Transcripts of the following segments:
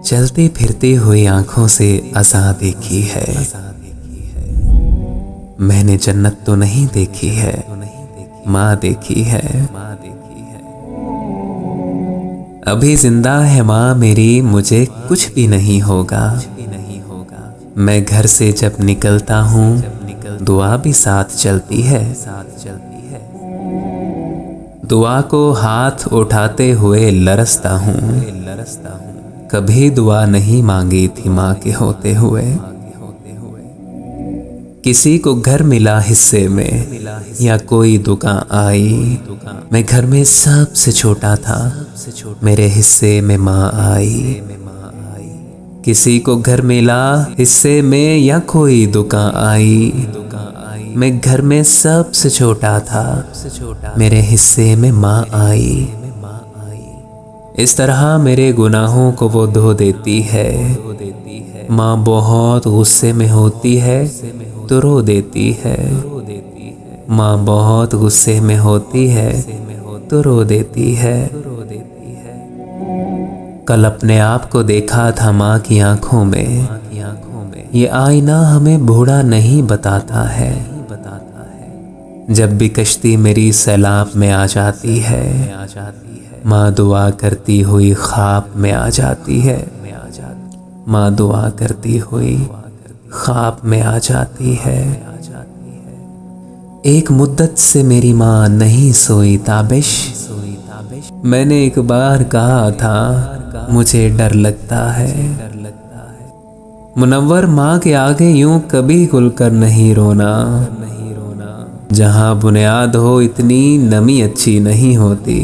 चलती फिरती हुई आंखों से अज़ां देखी है। मैंने जन्नत तो नहीं देखी है, माँ देखी है। अभी जिंदा है माँ मेरी, मुझे कुछ भी नहीं होगा। मैं घर से जब निकलता हूँ दुआ भी साथ चलती है। दुआ को हाथ उठाते हुए लरसता हूँ। कभी दुआ नहीं मांगी थी माँ के होते हुए। किसी को घर मिला हिस्से में या कोई दुकान आई, मैं घर में सबसे छोटा था, मेरे हिस्से में माँ आई। किसी को घर मिला हिस्से में या कोई दुकान आई, मैं घर में सबसे छोटा था, मेरे हिस्से में माँ आई। इस तरह मेरे गुनाहों को वो धो देती है। माँ बहुत गुस्से में होती है तो रो देती है। माँ बहुत गुस्से में होती है तो रो देती है। कल अपने आप को देखा था माँ की आंखों में। ये आईना हमें बूढ़ा नहीं बताता है। जब भी कश्ती मेरी सैलाब में आ जाती है, माँ दुआ करती हुई ख्वाब में आ जाती है। माँ दुआ करती हुई ख्वाब में आ जाती है। एक मुद्दत से मेरी माँ नहीं सोई ताबिश। मैंने एक बार कहा था मुझे डर लगता है। मुनव्वर माँ के आगे यूं कभी खुलकर नहीं रोना। जहाँ बुनियाद हो इतनी नमी अच्छी नहीं होती।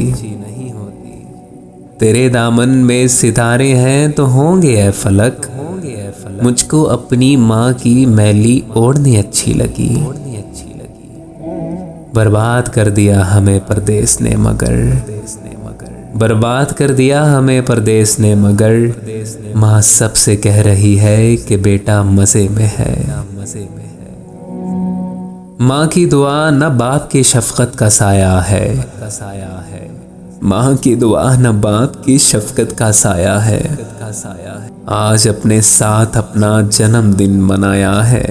तेरे दामन में सितारे हैं तो होंगे ऐ फलक। मुझको अपनी माँ की मैली ओढ़नी अच्छी लगी। बर्बाद कर दिया हमें परदेस ने मगर, बर्बाद कर दिया हमें परदेस ने मगर। माँ सबसे कह रही है कि बेटा मजे में है। माँ की दुआ न बाप की शफकत का साया है। माँ की दुआ न बाप की शफकत का साया है। आज अपने साथ अपना जन्मदिन मनाया है।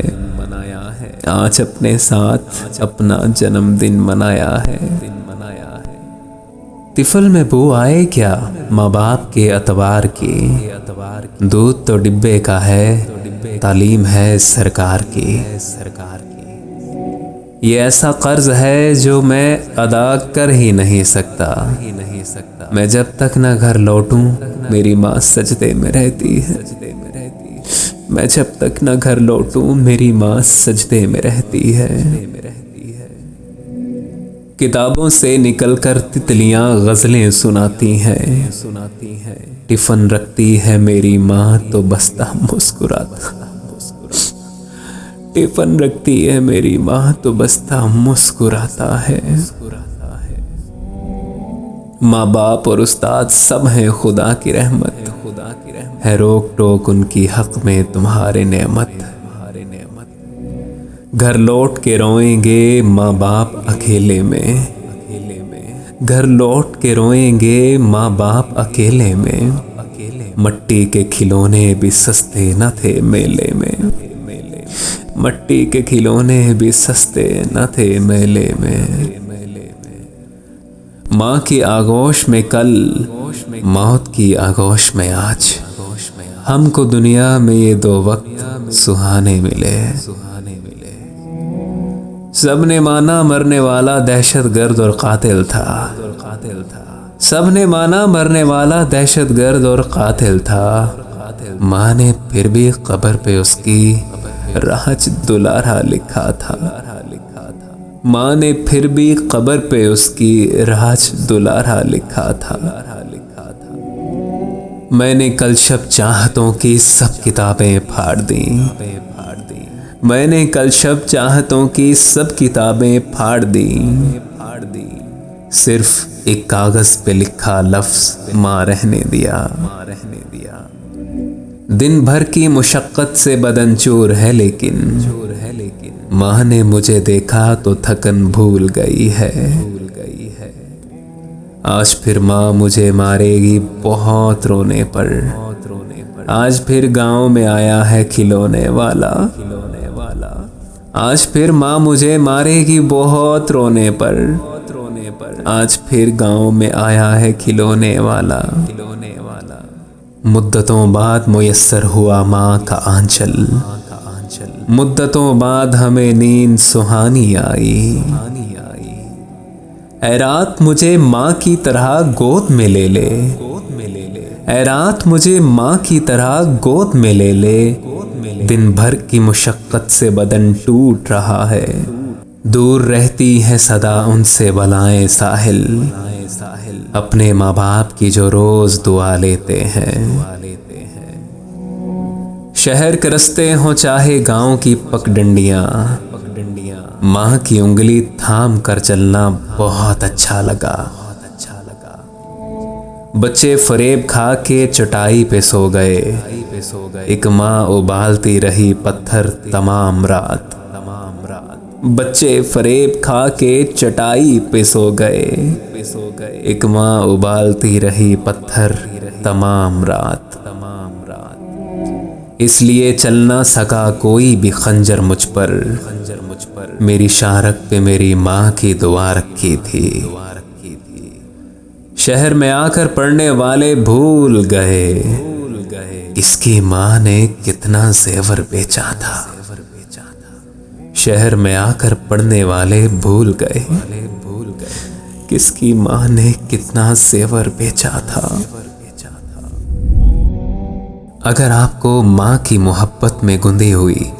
आज अपने साथ अपना जन्मदिन मनाया है। तिफल में बू आए क्या माँ बाप के अतवार की। दूध तो डिब्बे का है, तालीम है सरकार की। ये ऐसा कर्ज है जो मैं अदा कर ही नहीं सकता। मैं जब तक न घर लौटूं मेरी माँ सजदे में रहती है। मैं जब तक न घर लौटूं मेरी माँ सजदे में रहती है। किताबों से निकलकर तितलियां गजलें सुनाती हैं। टिफन रखती है मेरी माँ तो बस्ता मुस्कुराता। टिफन रखती है मेरी माँ तो बस्ता मुस्कुराता है। माँ बाप और उस्ताद सब हैं खुदा की रहमत। है रोक टोक उनकी हक में तुम्हारे नेमत। घर लौट के रोएंगे माँ बाप अकेले में। घर लौट के रोएंगे माँ बाप अकेले में। मट्टी के खिलौने भी सस्ते न थे मेले में। मट्टी के खिलौने भी सस्ते न थे मेले में। माँ की आगोश में कल, मौत की आगोश में आज। हमको दुनिया में ये दो वक्त सुहाने मिले। सबने माना मरने वाला दहशतगर्द और कातिल था। सबने माना मरने वाला दहशतगर्द और कातिल था। माँ ने फिर भी कब्र पे उसकी राज दुलारा लिखा था। माँ ने फिर भी कब्र पे उसकी राज दुलारा लिखा था। मैंने कल शब चाहतों की सब किताबें फाड़ दी। मैंने कल शब चाहतों की सब किताबें फाड़ दी। सिर्फ एक कागज पे लिखा लफ्ज माँ रहने दिया। दिन भर की मुशक्कत से बदन चूर है लेकिन माँ ने मुझे देखा तो थकन भूल गई है। आज फिर माँ मुझे मारेगी बहुत रोने पर। आज फिर गांव में आया है खिलौने वाला। आज फिर माँ मुझे मारेगी बहुत रोने पर। आज फिर गांव में आया है खिलौने वाला। मुद्दतों बाद मुयस्सर हुआ माँ का आंचल। मुद्दतों बाद हमें नींद सुहानी आई। ऐ रात मुझे माँ की तरह गोद में ले ले। ऐ रात मुझे माँ की तरह गोद में ले ले। दिन भर की मुशक्कत से बदन टूट रहा है। दूर रहती है सदा उनसे बलाएं साहिल। अपने माँ बाप की जो रोज दुआ लेते हैं। शहर के रस्ते हो चाहे गांव की पगडंडियां, माँ की उंगली थाम कर चलना बहुत अच्छा लगा। बच्चे फरेब खा के चटाई पे सो गए। एक माँ उबालती रही पत्थर तमाम रात। बच्चे फरेब खा के चटाई पे सो गए। एक माँ उबालती रही पत्थर तमाम रात। इसलिए चल ना सका कोई भी खंजर मुझ पर। मेरी शारक पे मेरी माँ की दुआ रखी थी। शहर में आकर पढ़ने वाले भूल गए इसकी माँ ने कितना जेवर बेचा था। शहर में आकर पढ़ने वाले भूल गए किसकी माँ ने कितना जेवर बेचा था। अगर आपको माँ की मोहब्बत में गुंदी हुई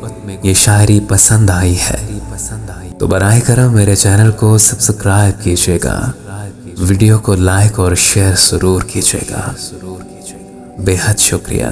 ये शायरी पसंद आई है तो बराए करम मेरे चैनल को सब्सक्राइब कीजिएगा। वीडियो को लाइक और शेयर जरूर कीजिएगा। बेहद शुक्रिया।